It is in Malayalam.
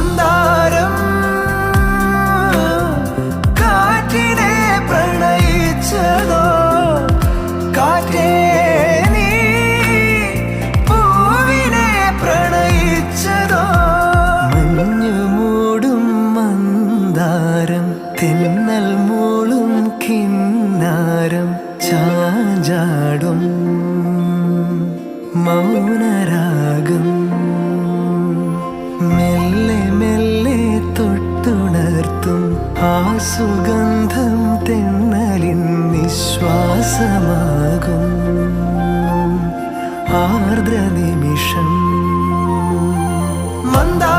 മന്ദാരം കാറ്റിനെ പ്രണയിച്ചതോ, കാറ്റേ നീ പൂവിനെ പ്രണയിച്ചതോ. മഞ്ഞു മൂടും മന്ദാരം, തെന്നൽ മൂളും കിന്നാരം, ചാഞ്ചാടും മൗനരാഗം, മെല്ലെ മെല്ലെ തൊട്ടുണർത്തും ആ സുഗന്ധം തെന്നലിൻ നിശ്വാസമാകും ആർദ്ര നിമിഷം. മന്ദാരം